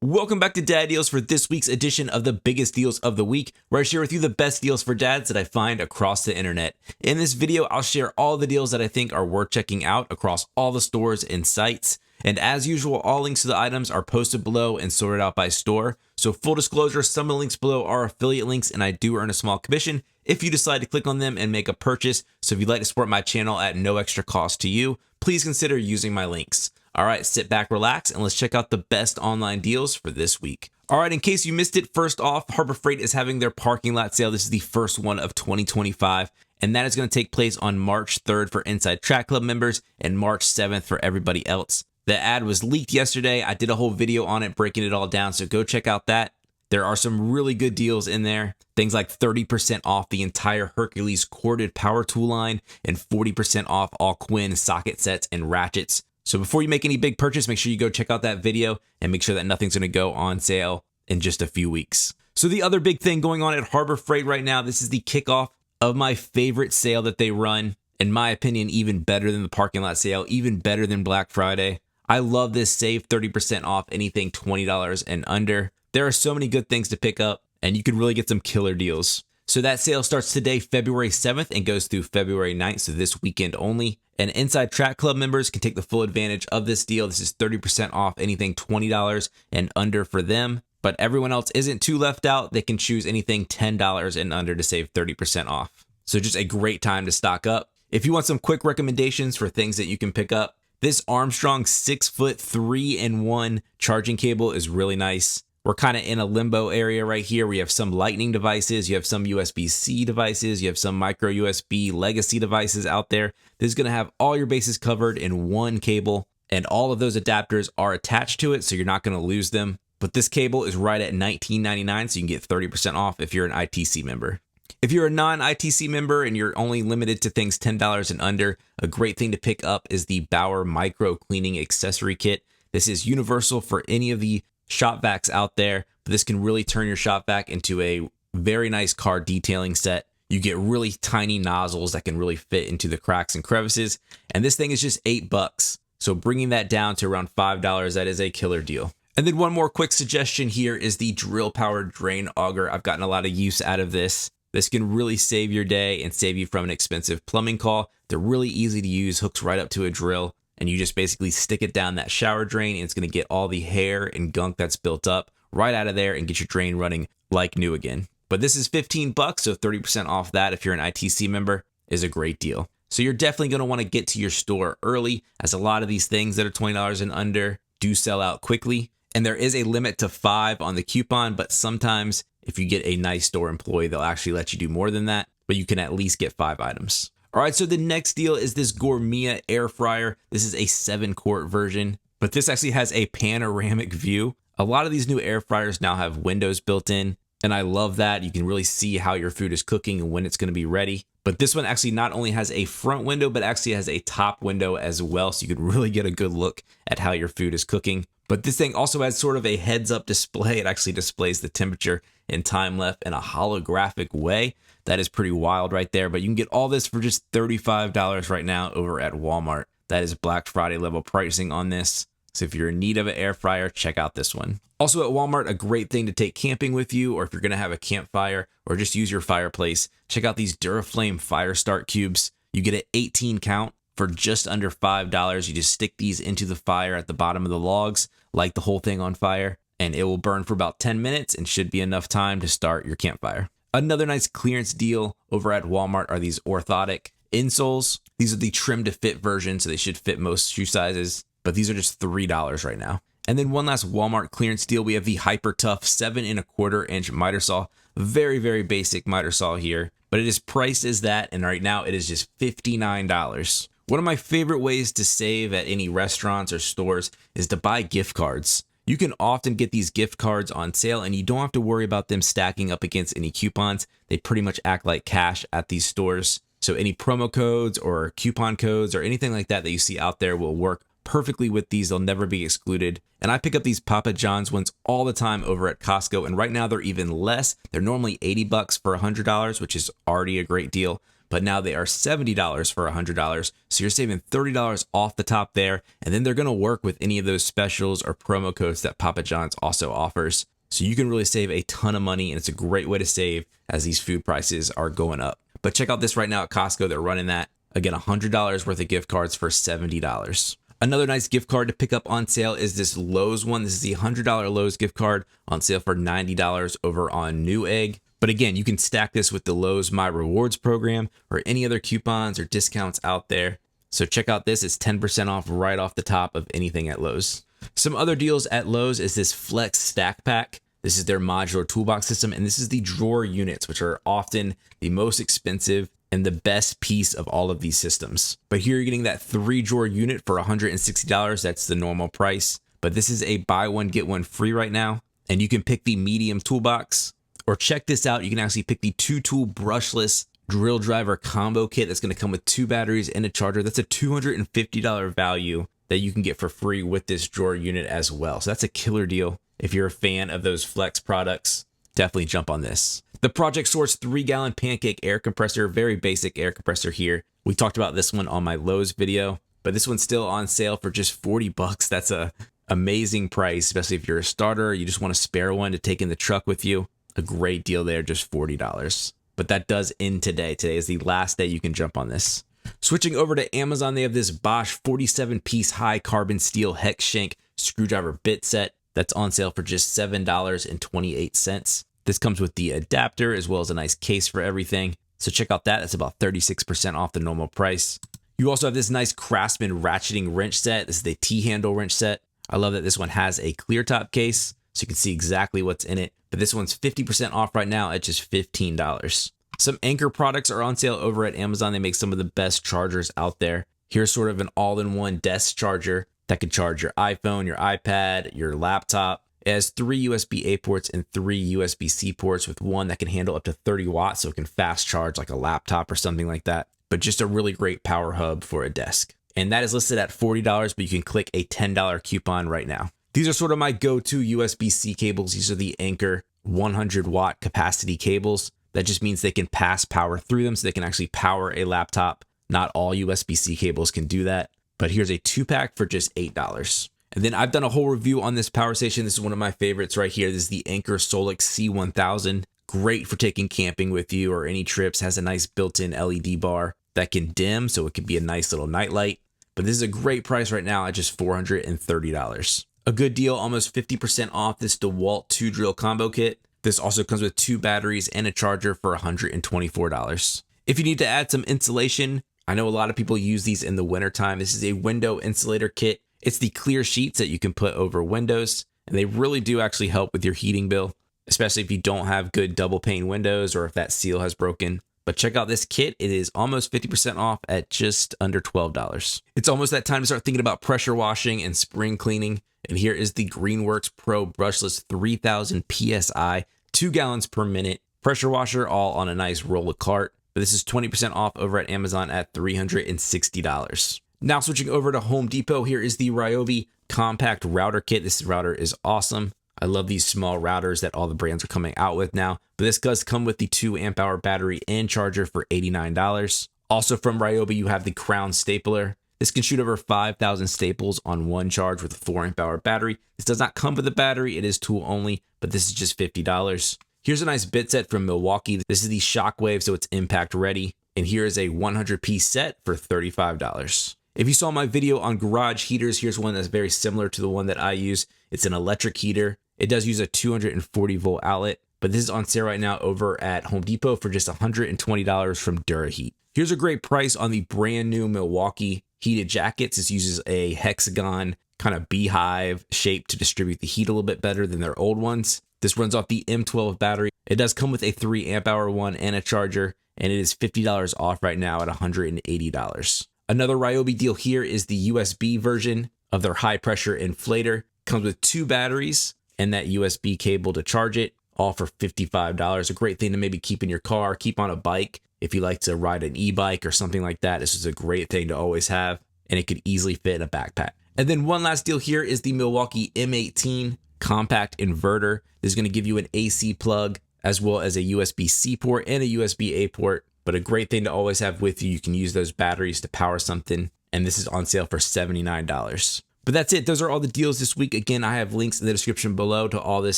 Welcome back to Dad Deals for this week's edition of the biggest deals of the week, where I share with you the best deals for dads that I find across the internet. In this video, I'll share all the deals that I think are worth checking out across all the stores and sites. And as usual, all links to the items are posted below and sorted out by store. So full disclosure, some of the links below are affiliate links and I do earn a small commission if you decide to click on them and make a purchase. So if you'd like to support my channel at no extra cost to you, please consider using my links. All right, sit back, relax, and let's check out the best online deals for this week. All right, in case you missed it, first off, Harbor Freight is having their parking lot sale. This is the first one of 2025, and that is going to take place on March 3rd for Inside Track Club members and March 7th for everybody else. The ad was leaked yesterday. I did a whole video on it, breaking it all down, so go check out that. There are some really good deals in there. Things like 30% off the entire Hercules corded power tool line and 40% off all Quinn socket sets and ratchets. So before you make any big purchase, make sure you go check out that video and make sure that nothing's going to go on sale in just a few weeks. So the other big thing going on at Harbor Freight right now, this is the kickoff of my favorite sale that they run. In my opinion, even better than the parking lot sale, even better than Black Friday. I love this save 30% off anything $20 and under. There are so many good things to pick up and you can really get some killer deals. So that sale starts today, February 7th, and goes through February 9th, so this weekend only. And Inside Track Club members can take the full advantage of this deal. This is 30% off anything $20 and under for them. But everyone else isn't too left out. They can choose anything $10 and under to save 30% off. So just a great time to stock up. If you want some quick recommendations for things that you can pick up, this Armstrong 6-foot 3-in-1 charging cable is really nice. We're kind of in a limbo area right here. We have some lightning devices, you have some USB-C devices, you have some micro USB legacy devices out there. This is going to have all your bases covered in one cable, and all of those adapters are attached to it, so you're not going to lose them. But this cable is right at $19.99, so you can get 30% off if you're an ITC member. If you're a non-ITC member and you're only limited to things $10 and under, a great thing to pick up is the Bauer Micro Cleaning Accessory Kit. This is universal for any of the shop vacs out there, but this can really turn your shop vac into a very nice car detailing set. You get really tiny nozzles that can really fit into the cracks and crevices, and this thing is just $8. So bringing that down to around $5, that is a killer deal. And then one more quick suggestion here is the drill powered drain auger. I've gotten a lot of use out of this. This can really save your day and save you from an expensive plumbing call. They're really easy to use, hooks right up to a drill. And you just basically stick it down that shower drain and it's going to get all the hair and gunk that's built up right out of there and get your drain running like new again. But this is $15, so 30% off that if you're an ITC member is a great deal. So you're definitely going to want to get to your store early, as a lot of these things that are $20 and under do sell out quickly. And there is a limit to 5 on the coupon, but sometimes if you get a nice store employee, they'll actually let you do more than that, but you can at least get 5 items. All right, so the next deal is this Gourmet air fryer. This is a 7-quart version, but this actually has a panoramic view. A lot of these new air fryers now have windows built in, and I love that. You can really see how your food is cooking and when it's going to be ready. But this one actually not only has a front window, but actually has a top window as well, so you can really get a good look at how your food is cooking. But this thing also has sort of a heads-up display. It actually displays the temperature and time left in a holographic way. That is pretty wild right there, but you can get all this for just $35 right now over at Walmart. That is Black Friday level pricing on this. So if you're in need of an air fryer, check out this one. Also at Walmart, a great thing to take camping with you, or if you're going to have a campfire or just use your fireplace, check out these Duraflame Fire Start Cubes. You get an 18 count for just under $5. You just stick these into the fire at the bottom of the logs, light the whole thing on fire, and it will burn for about 10 minutes and should be enough time to start your campfire. Another nice clearance deal over at Walmart are these orthotic insoles. These are the trim to fit version, so they should fit most shoe sizes, but these are just $3 right now. And then one last Walmart clearance deal, we have the Hyper Tough 7¼ inch miter saw. Very, very basic miter saw here, but it is priced as that, and right now it is just $59. One of my favorite ways to save at any restaurants or stores is to buy gift cards. You can often get these gift cards on sale and you don't have to worry about them stacking up against any coupons. They pretty much act like cash at these stores. So any promo codes or coupon codes or anything like that that you see out there will work perfectly with these. They'll never be excluded. And I pick up these Papa John's ones all the time over at Costco. And right now they're even less. They're normally $80 for $100, which is already a great deal. but now they are $70 for $100. So you're saving $30 off the top there. And then they're going to work with any of those specials or promo codes that Papa John's also offers. So you can really save a ton of money, and it's a great way to save as these food prices are going up. But check out this right now at Costco. They're running that. Again, $100 worth of gift cards for $70. Another nice gift card to pick up on sale is this Lowe's one. This is the $100 Lowe's gift card on sale for $90 over on Newegg. But again, you can stack this with the Lowe's My Rewards program or any other coupons or discounts out there. So check out this. It's 10% off right off the top of anything at Lowe's. Some other deals at Lowe's is this Flex Stack Pack. This is their modular toolbox system, and this is the drawer units, which are often the most expensive and the best piece of all of these systems. But here you're getting that 3-drawer unit for $160. That's the normal price. But this is a buy one, get one free right now. And you can pick the medium toolbox, or check this out. You can actually pick the 2-tool brushless drill driver combo kit that's going to come with 2 batteries and a charger. That's a $250 value that you can get for free with this drawer unit as well. So that's a killer deal. If you're a fan of those Flex products, definitely jump on this. The Project Source 3-gallon pancake air compressor, very basic air compressor here. We talked about this one on my Lowe's video, but this one's still on sale for just $40. That's a amazing price, especially if you're a starter or you just want a spare one to take in the truck with you. A great deal there, just $40. But that does end today. Today is the last day you can jump on this. Switching over to Amazon, they have this Bosch 47-piece high carbon steel hex shank screwdriver bit set that's on sale for just $7.28. This comes with the adapter as well as a nice case for everything. So check out that. That's about 36% off the normal price. You also have this nice Craftsman ratcheting wrench set. This is the T-handle wrench set. I love that this one has a clear top case so you can see exactly what's in it. But this one's 50% off right now at just $15. Some Anker products are on sale over at Amazon. They make some of the best chargers out there. Here's sort of an all-in-one desk charger that can charge your iPhone, your iPad, your laptop. It has 3 USB-A ports and 3 USB-C ports with one that can handle up to 30 watts, so it can fast charge like a laptop or something like that. But just a really great power hub for a desk. And that is listed at $40, but you can click a $10 coupon right now. These are sort of my go-to USB-C cables. These are the Anker 100-watt capacity cables. That just means they can pass power through them, so they can actually power a laptop. Not all USB-C cables can do that. But here's a 2-pack for just $8. And then I've done a whole review on this power station. This is one of my favorites right here. This is the Anker Solix C1000. Great for taking camping with you or any trips. Has a nice built-in LED bar that can dim, so it could be a nice little nightlight. But this is a great price right now at just $430. A good deal, almost 50% off this DeWalt 2-drill combo kit. This also comes with 2 batteries and a charger for $124. If you need to add some insulation, I know a lot of people use these in the wintertime. This is a window insulator kit. It's the clear sheets that you can put over windows, and they really do actually help with your heating bill, especially if you don't have good double pane windows or if that seal has broken. But check out this kit. It is almost 50% off at just under $12. It's almost that time to start thinking about pressure washing and spring cleaning. And here is the Greenworks Pro brushless 3000 PSI, 2 gallons per minute pressure washer, all on a nice roll of cart. But this is 20% off over at Amazon at $360. Now switching over to Home Depot, here is the Ryobi Compact Router Kit. This router is awesome. I love these small routers that all the brands are coming out with now. But this does come with the 2 amp hour battery and charger for $89. Also from Ryobi, you have the Crown Stapler. This can shoot over 5,000 staples on one charge with a 4 amp hour battery. This does not come with a battery. It is tool only, but this is just $50. Here's a nice bit set from Milwaukee. This is the Shockwave, so it's impact ready. And here is a 100-piece set for $35. If you saw my video on garage heaters, here's one that's very similar to the one that I use. It's an electric heater. It does use a 240 volt outlet, but this is on sale right now over at Home Depot for just $120 from DuraHeat. Here's a great price on the brand new Milwaukee heated jackets. This uses a hexagon kind of beehive shape to distribute the heat a little bit better than their old ones. This runs off the M12 battery. It does come with a 3 amp hour one and a charger, and it is $50 off right now at $180. Another Ryobi deal here is the USB version of their high pressure inflator. Comes with 2 batteries and that USB cable to charge it, all for $55. A great thing to maybe keep in your car, keep on a bike. If you like to ride an e-bike or something like that, this is a great thing to always have, and it could easily fit in a backpack. And then one last deal here is the Milwaukee M18 compact inverter. This is going to give you an AC plug as well as a USB-C port and a USB-A port. but a great thing to always have with you. You can use those batteries to power something, and this is on sale for $79. But that's it. Those are all the deals this week. Again, I have links in the description below to all this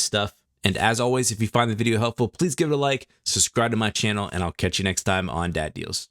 stuff. And as always, if you find the video helpful, please give it a like, subscribe to my channel, and I'll catch you next time on Dad Deals.